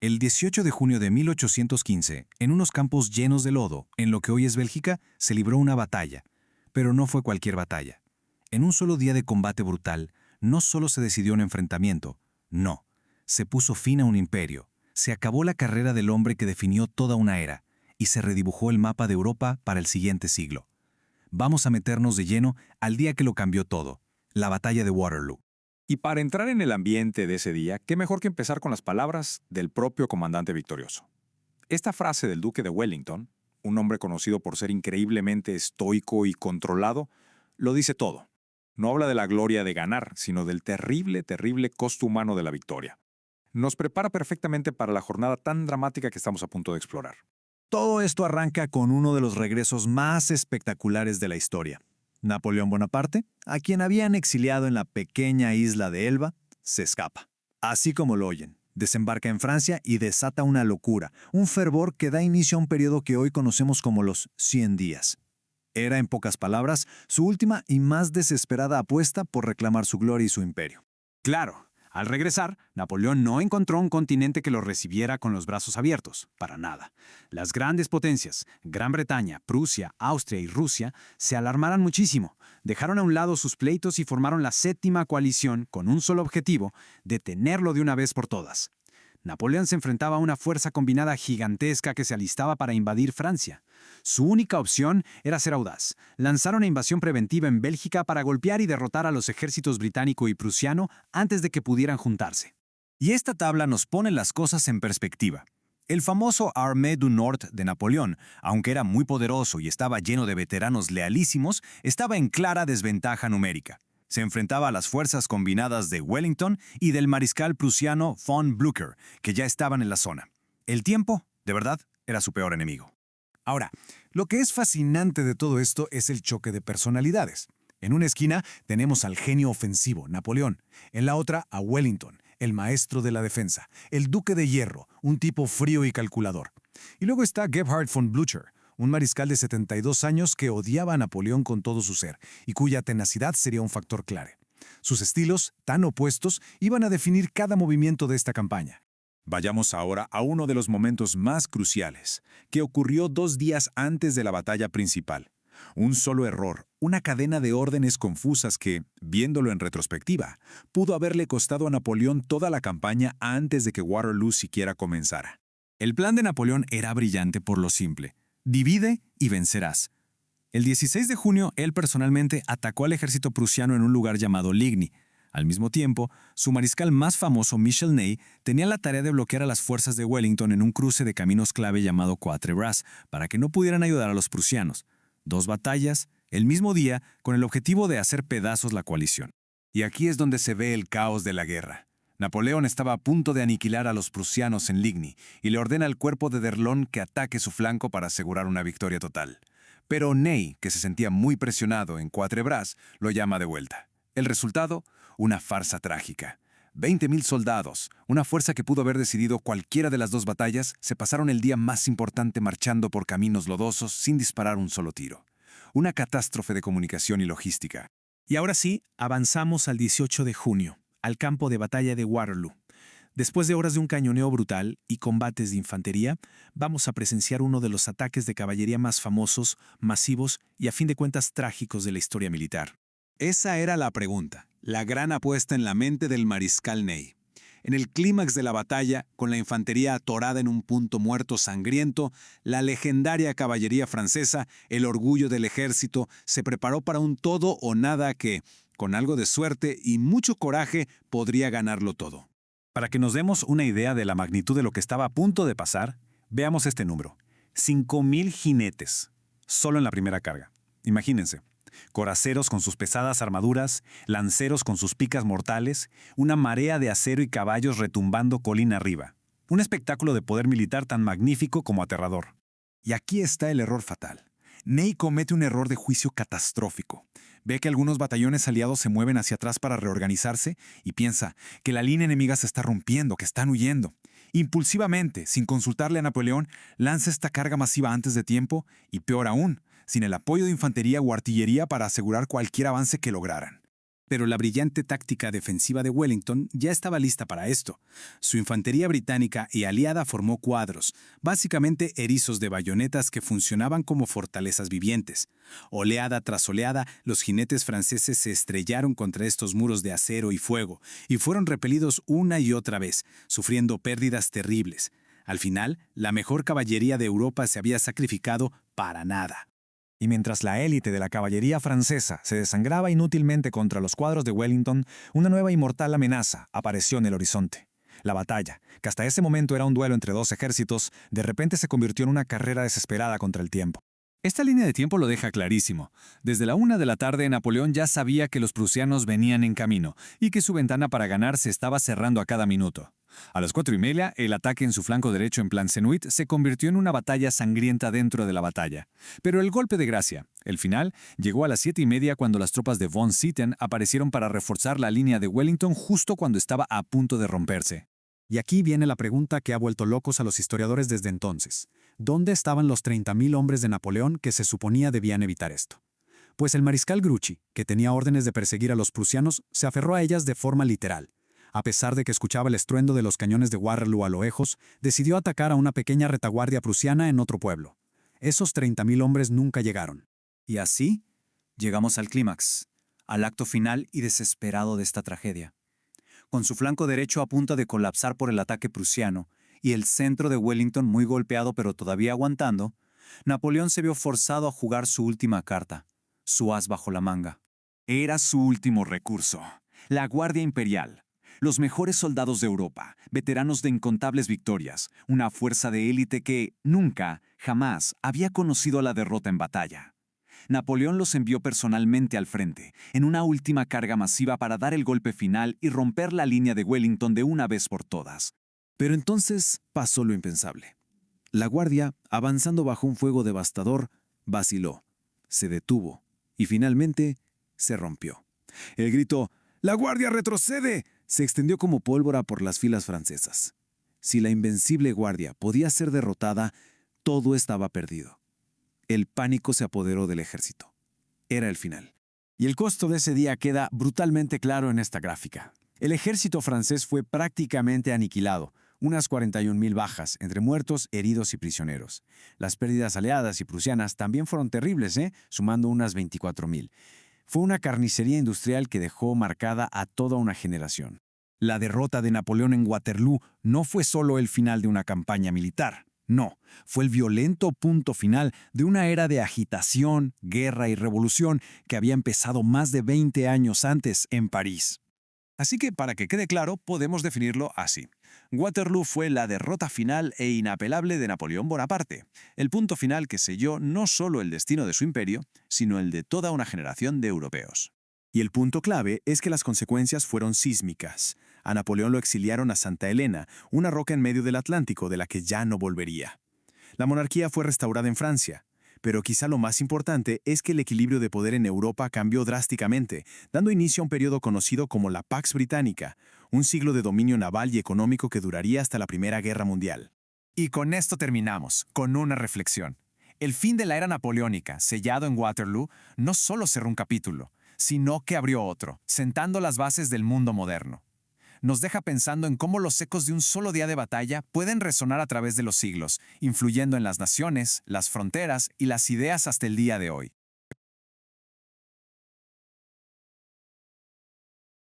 El 18 de junio de 1815, en unos campos llenos de lodo, en lo que hoy es Bélgica, se libró una batalla. Pero no fue cualquier batalla. En un solo día de combate brutal, no solo se decidió un enfrentamiento, no. Se puso fin a un imperio. Se acabó la carrera del hombre que definió toda una era, y se redibujó el mapa de Europa para el siguiente siglo. Vamos a meternos de lleno al día que lo cambió todo, la batalla de Waterloo. Y para entrar en el ambiente de ese día, qué mejor que empezar con las palabras del propio comandante victorioso. Esta frase del duque de Wellington, un hombre conocido por ser increíblemente estoico y controlado, lo dice todo. No habla de la gloria de ganar, sino del terrible, terrible costo humano de la victoria. Nos prepara perfectamente para la jornada tan dramática que estamos a punto de explorar. Todo esto arranca con uno de los regresos más espectaculares de la historia. Napoleón Bonaparte, a quien habían exiliado en la pequeña isla de Elba, se escapa. Así como lo oyen, desembarca en Francia y desata una locura, un fervor que da inicio a un periodo que hoy conocemos como los 100 días. Era, en pocas palabras, su última y más desesperada apuesta por reclamar su gloria y su imperio. Claro, al regresar, Napoleón no encontró un continente que lo recibiera con los brazos abiertos, para nada. Las grandes potencias, Gran Bretaña, Prusia, Austria y Rusia, se alarmaron muchísimo, dejaron a un lado sus pleitos y formaron la séptima coalición con un solo objetivo: detenerlo de una vez por todas. Napoleón se enfrentaba a una fuerza combinada gigantesca que se alistaba para invadir Francia. Su única opción era ser audaz, lanzar una invasión preventiva en Bélgica para golpear y derrotar a los ejércitos británico y prusiano antes de que pudieran juntarse. Y esta tabla nos pone las cosas en perspectiva. El famoso Armée du Nord de Napoleón, aunque era muy poderoso y estaba lleno de veteranos lealísimos, estaba en clara desventaja numérica. Se enfrentaba a las fuerzas combinadas de Wellington y del mariscal prusiano von Blücher, que ya estaban en la zona. El tiempo, de verdad, era su peor enemigo. Ahora, lo que es fascinante de todo esto es el choque de personalidades. En una esquina tenemos al genio ofensivo, Napoleón. En la otra, a Wellington, el maestro de la defensa, el duque de hierro, un tipo frío y calculador. Y luego está Gebhard von Blücher, un mariscal de 72 años que odiaba a Napoleón con todo su ser y cuya tenacidad sería un factor clave. Sus estilos, tan opuestos, iban a definir cada movimiento de esta campaña. Vayamos ahora a uno de los momentos más cruciales, que ocurrió 2 días antes de la batalla principal. Un solo error, una cadena de órdenes confusas que, viéndolo en retrospectiva, pudo haberle costado a Napoleón toda la campaña antes de que Waterloo siquiera comenzara. El plan de Napoleón era brillante por lo simple: divide y vencerás. El 16 de junio, él personalmente atacó al ejército prusiano en un lugar llamado Ligny. Al mismo tiempo, su mariscal más famoso, Michel Ney, tenía la tarea de bloquear a las fuerzas de Wellington en un cruce de caminos clave llamado Quatre Bras, para que no pudieran ayudar a los prusianos. 2 batallas, el mismo día, con el objetivo de hacer pedazos la coalición. Y aquí es donde se ve el caos de la guerra. Napoleón estaba a punto de aniquilar a los prusianos en Ligny y le ordena al cuerpo de d'Erlon que ataque su flanco para asegurar una victoria total. Pero Ney, que se sentía muy presionado en Quatre Bras, lo llama de vuelta. El resultado, una farsa trágica. 20.000 soldados, una fuerza que pudo haber decidido cualquiera de las 2 batallas, se pasaron el día más importante marchando por caminos lodosos sin disparar un solo tiro. Una catástrofe de comunicación y logística. Y ahora sí, avanzamos al 18 de junio, al campo de batalla de Waterloo. Después de horas de un cañoneo brutal y combates de infantería, vamos a presenciar uno de los ataques de caballería más famosos, masivos y a fin de cuentas trágicos de la historia militar. Esa era la pregunta, la gran apuesta en la mente del mariscal Ney. En el clímax de la batalla, con la infantería atorada en un punto muerto sangriento, la legendaria caballería francesa, el orgullo del ejército, se preparó para un todo o nada que, con algo de suerte y mucho coraje, podría ganarlo todo. Para que nos demos una idea de la magnitud de lo que estaba a punto de pasar, veamos este número: 5.000 jinetes, solo en la primera carga. Imagínense. Coraceros con sus pesadas armaduras, lanceros con sus picas mortales, una marea de acero y caballos retumbando colina arriba. Un espectáculo de poder militar tan magnífico como aterrador. Y aquí está el error fatal. Ney comete un error de juicio catastrófico. Ve que algunos batallones aliados se mueven hacia atrás para reorganizarse y piensa que la línea enemiga se está rompiendo, que están huyendo. Impulsivamente, sin consultarle a Napoleón, lanza esta carga masiva antes de tiempo y, peor aún, sin el apoyo de infantería o artillería para asegurar cualquier avance que lograran. Pero la brillante táctica defensiva de Wellington ya estaba lista para esto. Su infantería británica y aliada formó cuadros, básicamente erizos de bayonetas que funcionaban como fortalezas vivientes. Oleada tras oleada, los jinetes franceses se estrellaron contra estos muros de acero y fuego, y fueron repelidos una y otra vez, sufriendo pérdidas terribles. Al final, la mejor caballería de Europa se había sacrificado para nada. Y mientras la élite de la caballería francesa se desangraba inútilmente contra los cuadros de Wellington, una nueva y mortal amenaza apareció en el horizonte. La batalla, que hasta ese momento era un duelo entre dos ejércitos, de repente se convirtió en una carrera desesperada contra el tiempo. Esta línea de tiempo lo deja clarísimo. Desde la 1 de la tarde, Napoleón ya sabía que los prusianos venían en camino y que su ventana para ganar se estaba cerrando a cada minuto. A las 4:30, el ataque en su flanco derecho en Plan-Senoit se convirtió en una batalla sangrienta dentro de la batalla. Pero el golpe de gracia, el final, llegó a las 7:30 cuando las tropas de von Zieten aparecieron para reforzar la línea de Wellington justo cuando estaba a punto de romperse. Y aquí viene la pregunta que ha vuelto locos a los historiadores desde entonces. ¿Dónde estaban los 30.000 hombres de Napoleón que se suponía debían evitar esto? Pues el mariscal Grouchy, que tenía órdenes de perseguir a los prusianos, se aferró a ellas de forma literal. A pesar de que escuchaba el estruendo de los cañones de Waterloo a lo lejos, decidió atacar a una pequeña retaguardia prusiana en otro pueblo. Esos 30.000 hombres nunca llegaron. Y así llegamos al clímax, al acto final y desesperado de esta tragedia. Con su flanco derecho a punto de colapsar por el ataque prusiano y el centro de Wellington muy golpeado pero todavía aguantando, Napoleón se vio forzado a jugar su última carta, su as bajo la manga. Era su último recurso, la Guardia Imperial. Los mejores soldados de Europa, veteranos de incontables victorias, una fuerza de élite que nunca, jamás, había conocido la derrota en batalla. Napoleón los envió personalmente al frente, en una última carga masiva para dar el golpe final y romper la línea de Wellington de una vez por todas. Pero entonces pasó lo impensable. La guardia, avanzando bajo un fuego devastador, vaciló, se detuvo y finalmente se rompió. El grito «¡La guardia retrocede!» se extendió como pólvora por las filas francesas. Si la invencible guardia podía ser derrotada, todo estaba perdido. El pánico se apoderó del ejército. Era el final. Y el costo de ese día queda brutalmente claro en esta gráfica. El ejército francés fue prácticamente aniquilado, unas 41.000 bajas, entre muertos, heridos y prisioneros. Las pérdidas aliadas y prusianas también fueron terribles, sumando unas 24.000. Fue una carnicería industrial que dejó marcada a toda una generación. La derrota de Napoleón en Waterloo no fue solo el final de una campaña militar. No, fue el violento punto final de una era de agitación, guerra y revolución que había empezado más de 20 años antes en París. Así que, para que quede claro, podemos definirlo así. Waterloo fue la derrota final e inapelable de Napoleón Bonaparte, el punto final que selló no solo el destino de su imperio, sino el de toda una generación de europeos. Y el punto clave es que las consecuencias fueron sísmicas. A Napoleón lo exiliaron a Santa Helena, una roca en medio del Atlántico de la que ya no volvería. La monarquía fue restaurada en Francia, pero quizá lo más importante es que el equilibrio de poder en Europa cambió drásticamente, dando inicio a un periodo conocido como la Pax Británica, un siglo de dominio naval y económico que duraría hasta la Primera Guerra Mundial. Y con esto terminamos, con una reflexión. El fin de la era napoleónica, sellado en Waterloo, no solo cerró un capítulo, sino que abrió otro, sentando las bases del mundo moderno. Nos deja pensando en cómo los ecos de un solo día de batalla pueden resonar a través de los siglos, influyendo en las naciones, las fronteras y las ideas hasta el día de hoy.